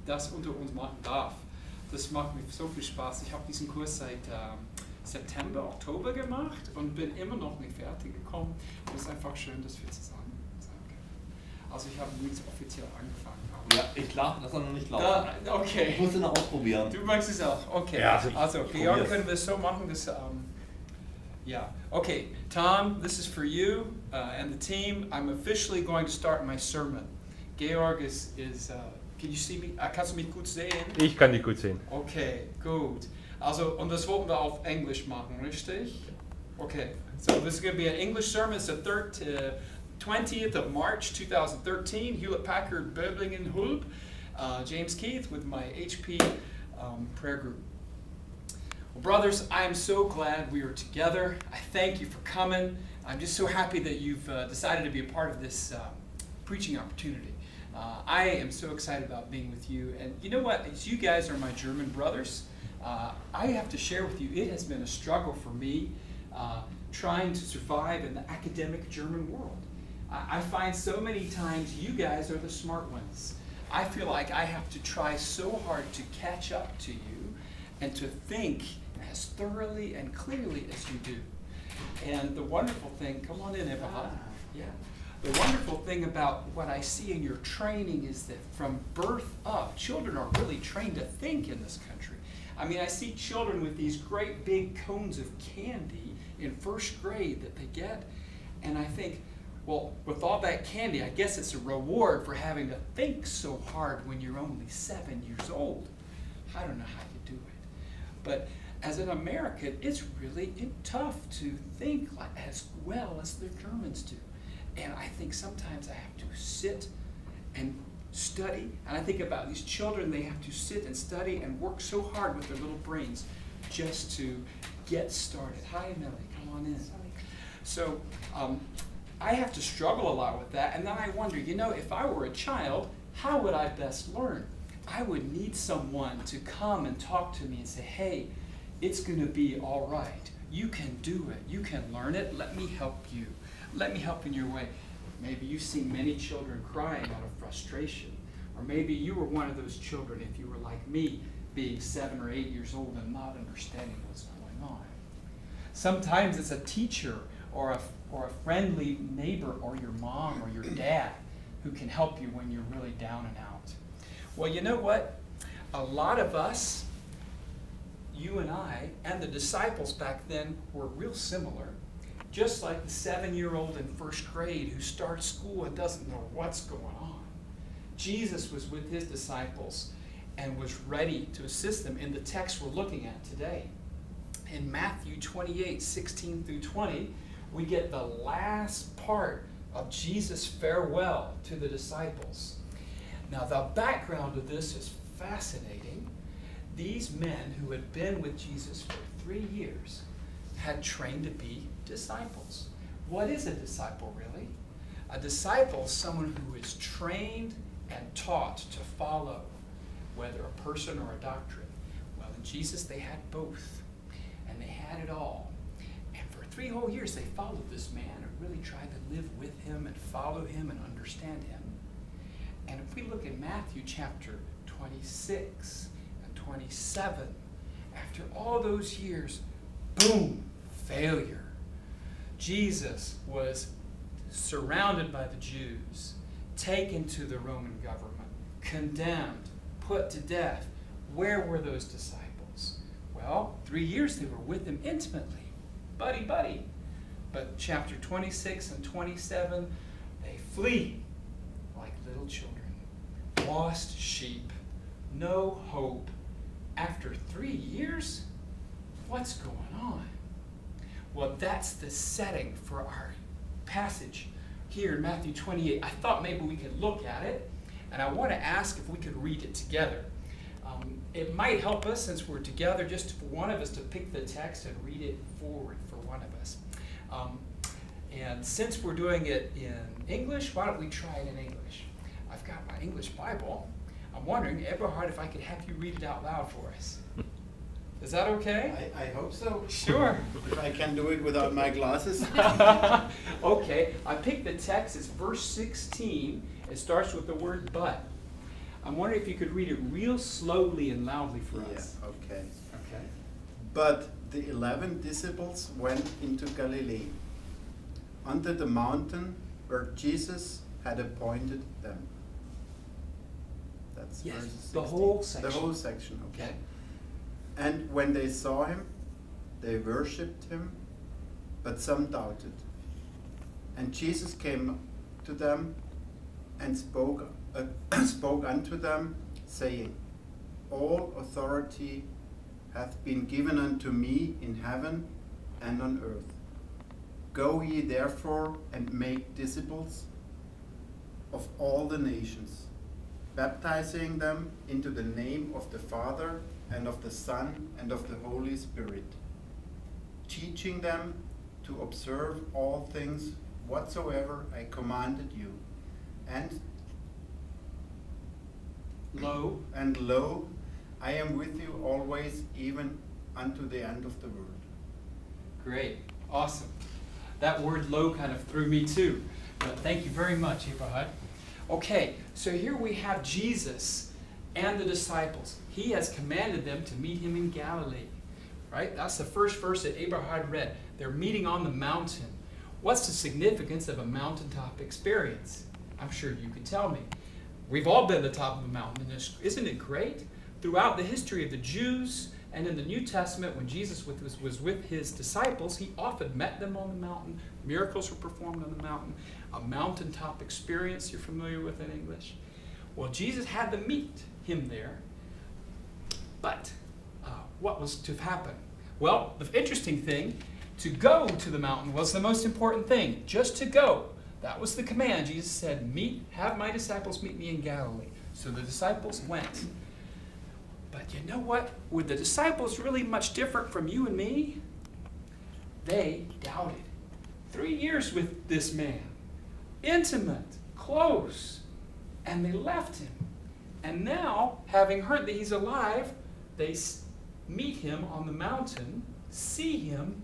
das unter uns machen darf. Das macht mir so viel Spaß. Ich habe diesen Kurs seit September, Oktober gemacht und bin immer noch nicht fertig gekommen. Und es ist einfach schön, dass wir zusammen sein können. Also ich habe nicht offiziell angefangen. Ja, ich lasse noch nicht laufen. Okay. Ich muss es noch ausprobieren. Du magst es auch? Okay. Ja, also Georg, können wir es so machen, dass... yeah. Okay, Tom, this is for you and the team. I'm officially going to start my sermon. Georg is can you see me? Kannst du mich gut sehen? Ich kann dich gut sehen. Okay, gut. Also, und das wollten wir auf Englisch machen, richtig? Okay, so this is going to be an English sermon. It's the 20th of March 2013, Hewlett-Packard, Böblingen, Hulb. James Keith with my HP prayer group. Well, brothers, I am so glad we are together. I thank you for coming. I'm just so happy that you've decided to be a part of this preaching opportunity. I am so excited about being with you. And you know what? As you guys are my German brothers, I have to share with you, it has been a struggle for me trying to survive in the academic German world. I find so many times you guys are the smart ones. I feel like I have to try so hard to catch up to you and to think as thoroughly and clearly as you do. And the wonderful thing, come on in, Eberhard. Yeah. The wonderful thing about what I see in your training is that from birth up, children are really trained to think in this country. I mean, I see children with these great big cones of candy in first grade that they get, and I think, well, with all that candy, I guess it's a reward for having to think so hard when you're only 7 years old. I don't know how you do it. But as an American, it's really tough to think as well as the Germans do. And I think sometimes I have to sit and study. And I think about these children, they have to sit and study and work so hard with their little brains just to get started. Hi, Melly, come on in. So I have to struggle a lot with that. And then I wonder, you know, if I were a child, how would I best learn? I would need someone to come and talk to me and say, hey, it's going to be all right. You can do it. You can learn it. Let me help you. Let me help in your way. Maybe you've seen many children crying out of frustration. Or maybe you were one of those children, if you were like me, being 7 or 8 years old and not understanding what's going on. Sometimes it's a teacher or a friendly neighbor or your mom or your dad who can help you when you're really down and out. Well, you know what? A lot of us, you and I, and the disciples back then were real similar. Just like the 7-year-old in first grade who starts school and doesn't know what's going on. Jesus was with his disciples and was ready to assist them in the text we're looking at today. In Matthew 28:16 through 20, we get the last part of Jesus' farewell to the disciples. Now, the background of this is fascinating. These men who had been with Jesus for 3 years had trained to be disciples. What is a disciple, really? A disciple is someone who is trained and taught to follow, whether a person or a doctrine. Well, in Jesus, they had both, and they had it all. And for 3 whole years, they followed this man and really tried to live with him and follow him and understand him. And if we look at Matthew chapter 26 and 27, after all those years, boom, failure. Jesus was surrounded by the Jews, taken to the Roman government, condemned, put to death. Where were those disciples? Well, 3 years they were with him intimately, buddy. But chapter 26 and 27, they flee like little children, lost sheep, no hope. After 3 years, what's going on? Well, that's the setting for our passage here in Matthew 28. I thought maybe we could look at it, and I want to ask if we could read it together. It might help us, since we're together, just for one of us to pick the text and read it forward for one of us. And since we're doing it in English, why don't we try it in English? I've got my English Bible. I'm wondering, Eberhard, if I could have you read it out loud for us. Is that okay? I hope so. Sure. If I can do it without my glasses. Okay, I picked the text. It's verse 16. It starts with the word but. I'm wondering if you could read it real slowly and loudly for Yeah, us. okay. Okay. But the 11 disciples went into Galilee, unto the mountain where Jesus had appointed them. That's Yes, verse the 16. whole section. The whole section, okay. Okay. And when they saw him, they worshipped him, but some doubted. And Jesus came to them and spoke unto them, saying, All authority hath been given unto me in heaven and on earth. Go ye therefore and make disciples of all the nations, baptizing them into the name of the Father and of the Son and of the Holy Spirit, teaching them to observe all things whatsoever I commanded you. And lo, I am with you always, even unto the end of the world. Great. Awesome. That word "lo" kind of threw me too. But thank you very much, Abraham. Okay, so here we have Jesus and the disciples. He has commanded them to meet him in Galilee. Right? That's the first verse that Abraham read. They're meeting on the mountain. What's the significance of a mountaintop experience? I'm sure you could tell me. We've all been to the top of a mountain. Isn't it great? Throughout the history of the Jews and in the New Testament, when Jesus was with his disciples, he often met them on the mountain. Miracles were performed on the mountain. A mountaintop experience you're familiar with in English. Well, Jesus had to meet him there. But what was to happen? Well, the interesting thing, to go to the mountain was the most important thing. Just to go. That was the command. Jesus said, have my disciples meet me in Galilee. So the disciples went. But you know what? Were the disciples really much different from you and me? They doubted. 3 years with this man. Intimate, close. And they left him. And now, having heard that he's alive, they meet him on the mountain, see him,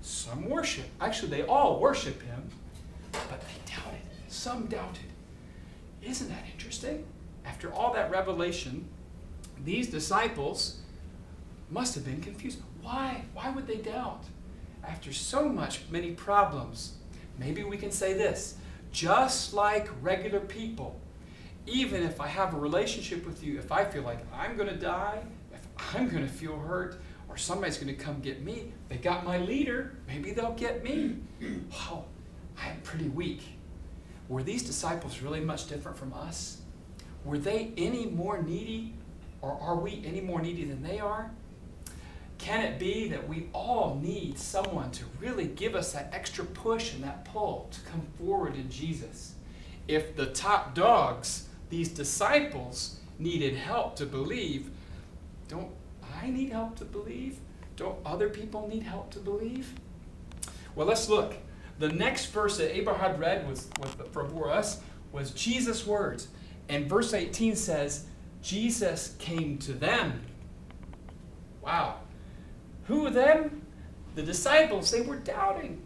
some worship. Actually, they all worship him, but they doubted. Some doubted. Isn't that interesting? After all that revelation, these disciples must have been confused. Why? Why would they doubt? After so many problems, maybe we can say this, just like regular people, even if I have a relationship with you, if I feel like I'm going to die, if I'm going to feel hurt, or somebody's going to come get me, they got my leader, maybe they'll get me. Oh, I'm pretty weak. Were these disciples really much different from us? Were they any more needy, or are we any more needy than they are? Can it be that we all need someone to really give us that extra push and that pull to come forward in Jesus? If the top dogs, these disciples, needed help to believe, don't I need help to believe? Don't other people need help to believe? Well, let's look. The next verse that Abraham read for us was Jesus' words. And verse 18 says, Jesus came to them. Wow. Who them? The disciples. They were doubting.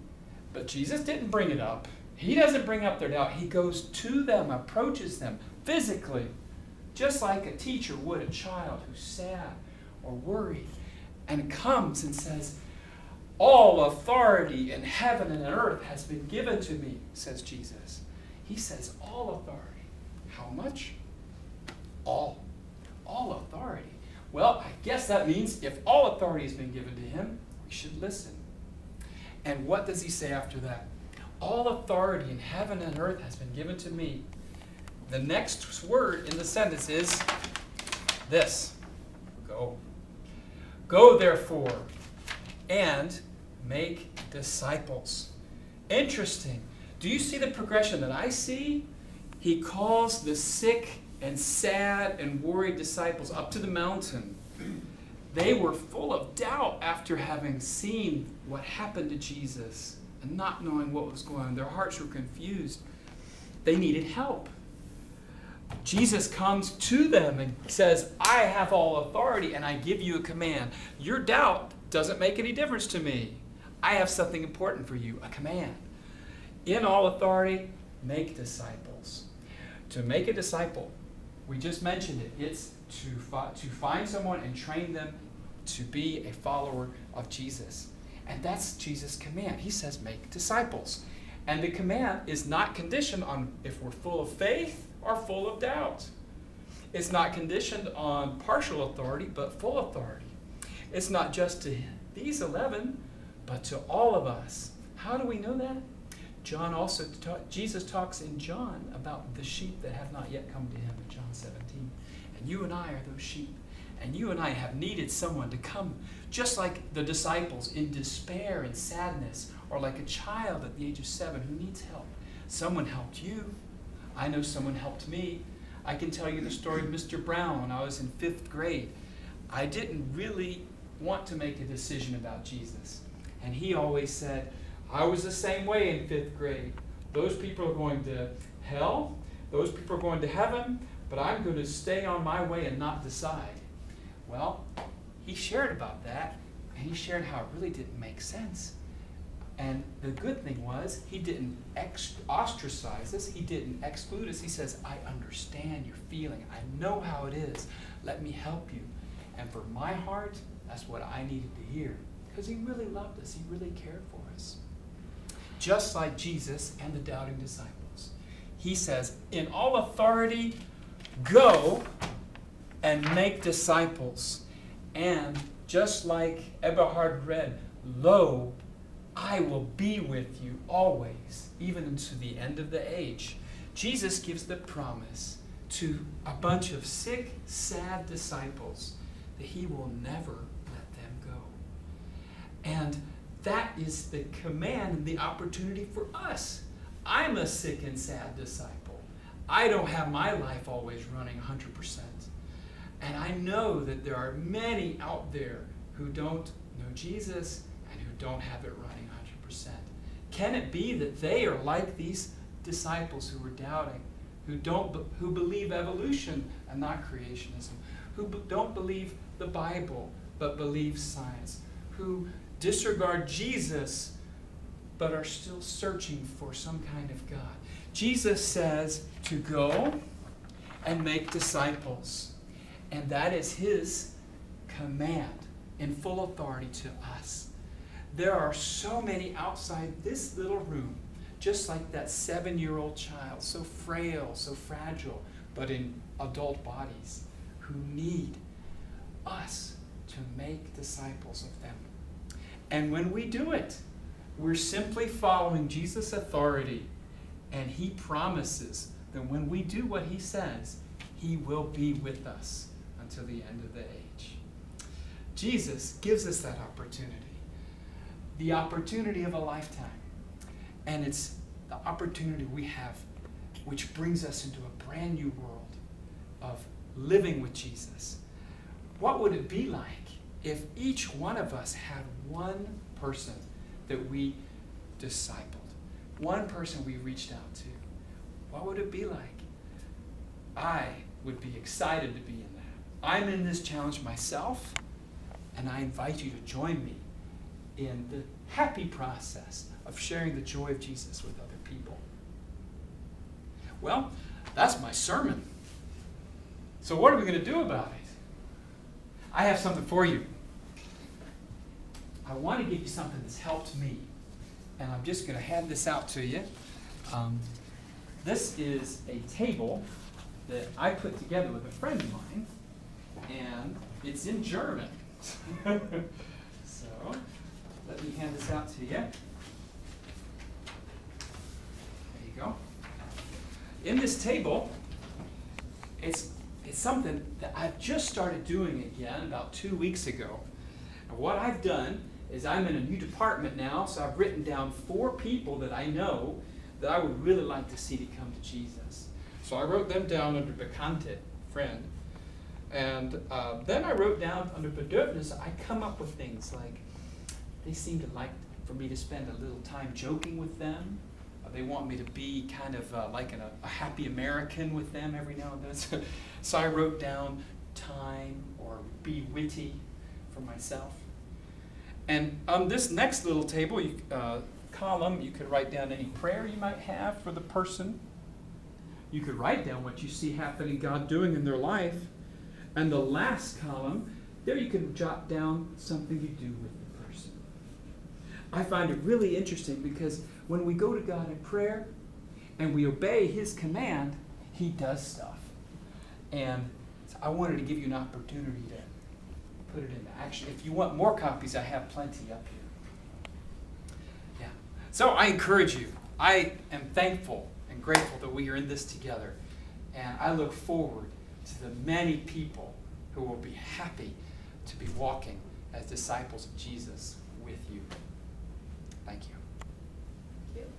But Jesus didn't bring it up. He doesn't bring up their doubt. He goes to them, approaches them physically, just like a teacher would a child who's sad or worried, and comes and says, all authority in heaven and on earth has been given to me, says Jesus. He says all authority. How much? All. All authority. Well, I guess that means if all authority has been given to him, we should listen. And what does he say after that? All authority in heaven and earth has been given to me. The next word in the sentence is this. Go. Go, therefore, and make disciples. Interesting. Do you see the progression that I see? He calls the sick and sad and worried disciples up to the mountain. They were full of doubt after having seen what happened to Jesus and not knowing what was going on. Their hearts were confused. They needed help. Jesus comes to them and says, I have all authority and I give you a command. Your doubt doesn't make any difference to me. I have something important for you, a command. In all authority, make disciples. To make a disciple, We just mentioned it. It's to find someone and train them to be a follower of Jesus. And that's Jesus' command. He says, make disciples. And the command is not conditioned on if we're full of faith or full of doubt. It's not conditioned on partial authority, but full authority. It's not just to these 11, but to all of us. How do we know that? Jesus talks in John about the sheep that have not yet come to him in John 17. And you and I are those sheep. And you and I have needed someone to come, just like the disciples, in despair and sadness, or like a child at the age of 7 who needs help. Someone helped you. I know someone helped me. I can tell you the story of Mr. Brown when I was in 5th grade. I didn't really want to make a decision about Jesus. And he always said, I was the same way in 5th grade. Those people are going to hell. Those people are going to heaven. But I'm going to stay on my way and not decide. Well, he shared about that, and he shared how it really didn't make sense. And the good thing was, he didn't ostracize us, he didn't exclude us. He says, I understand your feeling, I know how it is, let me help you. And for my heart, that's what I needed to hear, because he really loved us, he really cared for us. Just like Jesus and the doubting disciples. He says, in all authority, go and make disciples. And just like Eberhard read, lo, I will be with you always, even unto the end of the age. Jesus gives the promise to a bunch of sick, sad disciples that he will never let them go. And that is the command and the opportunity for us. I'm a sick and sad disciple. I don't have my life always running 100%. And I know that there are many out there who don't know Jesus and who don't have it running 100%. Can it be that they are like these disciples who were doubting, who believe evolution and not creationism, who don't believe the Bible but believe science, who disregard Jesus but are still searching for some kind of God? Jesus says to go and make disciples. And that is his command in full authority to us. There are so many outside this little room, just like that 7-year-old child, so frail, so fragile, but in adult bodies, who need us to make disciples of them. And when we do it, we're simply following Jesus' authority. And he promises that when we do what he says, he will be with us until the end of the age. Jesus gives us that opportunity, the opportunity of a lifetime. And it's the opportunity we have, which brings us into a brand new world of living with Jesus. What would it be like if each one of us had one person that we discipled, one person we reached out to? What would it be like? I would be excited to be in that. I'm in this challenge myself, and I invite you to join me in the happy process of sharing the joy of Jesus with other people. Well, that's my sermon. So what are we going to do about it? I have something for you. I want to give you something that's helped me, and I'm just going to hand this out to you. This is a table that I put together with a friend of mine, and it's in German. So, let me hand this out to you. There you go. In this table, it's something that I've just started doing again about 2 weeks ago. And what I've done is I'm in a new department now, so I've written down 4 people that I know that I would really like to see to come to Jesus. So I wrote them down under Bekannte, friend. And then I wrote down under Bedürfnis, I come up with things like, they seem to like for me to spend a little time joking with them. They want me to be kind of like a happy American with them every now and then. So I wrote down time or be witty for myself. And on this next little table, column, you could write down any prayer you might have for the person. you could write down what you see happening, God doing in their life. And the last column, there you can jot down something you do with the person. I find it really interesting because when we go to God in prayer and we obey His command, He does stuff. And so I wanted to give you an opportunity to put it into action. If you want more copies, I have plenty up here. Yeah. So I encourage you. I am thankful and grateful that we are in this together. And I look forward to the many people who will be happy to be walking as disciples of Jesus with you. Thank you. Thank you.